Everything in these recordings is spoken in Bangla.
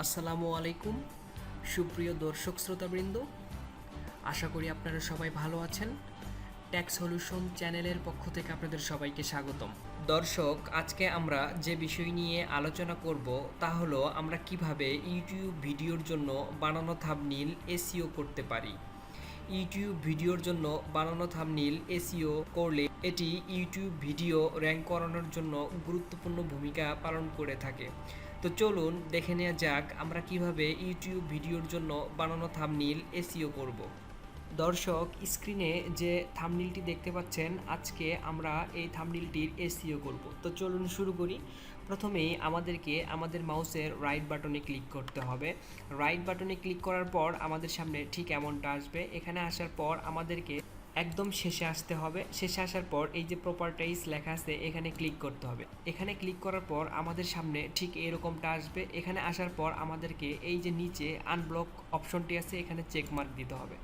আসসালামু আলাইকুম সুপ্রিয় দর্শক শ্রোতাবৃন্দ, আশা করি আপনারা সবাই ভালো আছেন। ট্যাক্স সলিউশন চ্যানেলের পক্ষ থেকে আপনাদের সবাইকে স্বাগতম। দর্শক, আজকে আমরা যে বিষয় নিয়ে আলোচনা করব তা হলো আমরা কিভাবে ইউটিউব ভিডিওর জন্য বানানো থাম্বনেইল এসইও করতে পারি। ইউটিউব ভিডিওর জন্য বানানো থাম্বনেইল এসইও করলে এটি ইউটিউব ভিডিও র্যাঙ্ক করানোর জন্য গুরুত্বপূর্ণ ভূমিকা পালন করে থাকে। তো চলুন দেখে নেওয়া যাক আমরা কিভাবে ইউটিউব ভিডিওর জন্য বানানো থাম্বনেইল এসইও করব। দর্শক, স্ক্রিনে যে থাম্বনেইলটি দেখতে পাচ্ছেন, আজকে আমরা এই থাম্বনেইলটির এসইও করব। তো চলুন শুরু করি। প্রথমেই আমাদেরকে আমাদের মাউসের রাইট বাটনে ক্লিক করতে হবে। রাইট বাটনে ক্লিক করার পর আমাদের সামনে ঠিক এমনটা আসবে। এখানে আসার পর আমাদেরকে একদম শেষে আসতে হবে। শেষে আসার পর এই যে প্রপার্টিজ লেখা আছে এখানে ক্লিক করতে হবে। এখানে ক্লিক করার পর আমাদের সামনে ঠিক এরকমটা আসবে। এখানে আসার পর আমাদেরকে এই যে নিচে আনব্লক অপশনটি আছে এখানে চেক মার্ক দিতে হবে।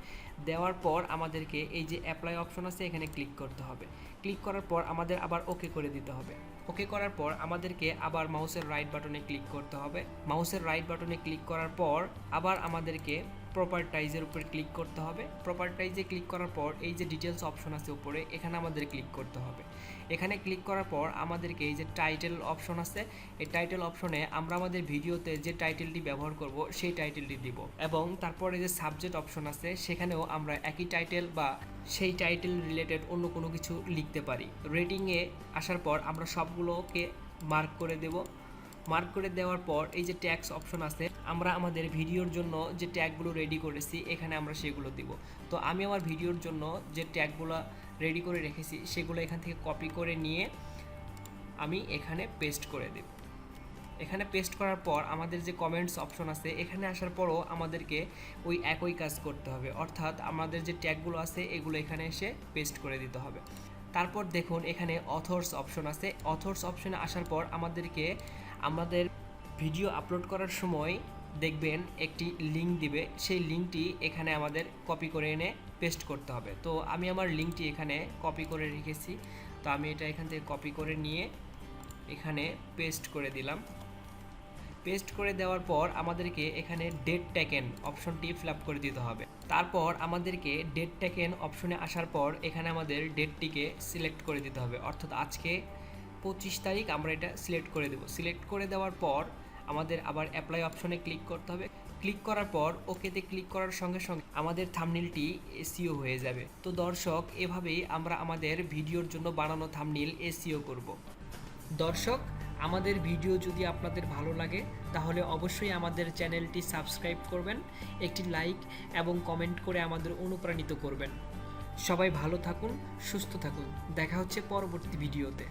দেওয়ার পর আমাদেরকে এই যে অ্যাপ্লাই অপশন আছে এখানে ক্লিক করতে হবে। ক্লিক করার পর আমাদের আবার ওকে করে দিতে হবে। ওকে করার পর আমাদেরকে আবার মাউসের রাইট বাটনে ক্লিক করতে হবে। মাউসের রাইট বাটনে ক্লিক করার পর আবার আমাদেরকে প্রপার্টাইজের উপর ক্লিক করতে হবে। প্রপার্টাইজে ক্লিক করার পর এই যে ডিটেলস অপশন আছে উপরে এখানে আমাদের ক্লিক করতে হবে। এখানে ক্লিক করার পর আমাদেরকে এই যে টাইটেল অপশন আছে এই টাইটেল অপশনে আমরা আমাদের ভিডিওতে যে টাইটেলটি ব্যবহার করব সেই টাইটেলটি দিব, এবং তারপরে যে সাবজেক্ট অপশন আছে সেখানেও আমরা একই টাইটেল বা সেই টাইটেল রিলেটেড অন্য কোনো কিছু লিখতে পারি। রেটিংয়ে আসার পর আমরা সবগুলোকে মার্ক করে দেব। মার্ক করে দেওয়ার পর এই যে ট্যাগস অপশন আছে আমরা আমাদের ভিডিওর জন্য যে ট্যাগগুলো রেডি করেছি এখানে আমরা সেগুলো দিব। তো আমি আমার ভিডিওর জন্য যে ট্যাগগুলো রেডি করে রেখেছি সেগুলো এখান থেকে কপি করে নিয়ে আমি এখানে পেস্ট করে দেব। এখানে পেস্ট করার পর আমাদের যে কমেন্টস অপশন আছে এখানে আসার পরও আমাদেরকে ওই একই কাজ করতে হবে, অর্থাৎ আমাদের যে ট্যাগগুলো আছে এগুলো এখানে এসে পেস্ট করে দিতে হবে। তারপর দেখুন এখানে অথর্স অপশন আছে। অথর্স অপশনে আসার পর আমাদেরকে আমাদের ভিডিও আপলোড করার সময় দেখবেন একটি লিঙ্ক দিবে, সেই লিঙ্কটি এখানে আমাদের কপি করে এনে পেস্ট করতে হবে। তো আমি আমার লিঙ্কটি এখানে কপি করে রেখেছি, তো আমি এটা এখান থেকে কপি করে নিয়ে এখানে পেস্ট করে দিলাম। পেস্ট করে দেওয়ার পর আমাদেরকে এখানে ডেট টেকেন অপশনটি ফিল আপ করে দিতে হবে। তারপর আমাদেরকে ডেট টেকেন অপশনে আসার পর এখানে আমাদের ডেটটিকে সিলেক্ট করে দিতে হবে, অর্থাৎ আজকে 25 তারিখ আমরা এটা সিলেক্ট করে দেব। সিলেক্ট করে দেওয়ার পর আমাদের আবার অ্যাপ্লাই অপশনে ক্লিক করতে হবে। ক্লিক করার পর ওকেতে ক্লিক করার সঙ্গে সঙ্গে আমাদের থাম্বনেইলটি এসইও হয়ে যাবে। তো দর্শক, এভাবেই আমরা আমাদের ভিডিওর জন্য বানানো থাম্বনেইল এসইও করব। দর্শক, আমাদের ভিডিও যদি আপনাদের ভালো লাগে তাহলে অবশ্যই আমাদের চ্যানেলটি সাবস্ক্রাইব করবেন, একটি লাইক এবং কমেন্ট করে আমাদের অনুপ্রাণিত করবেন। সবাই ভালো থাকুন, সুস্থ থাকুন। দেখা হচ্ছে পরবর্তী ভিডিওতে।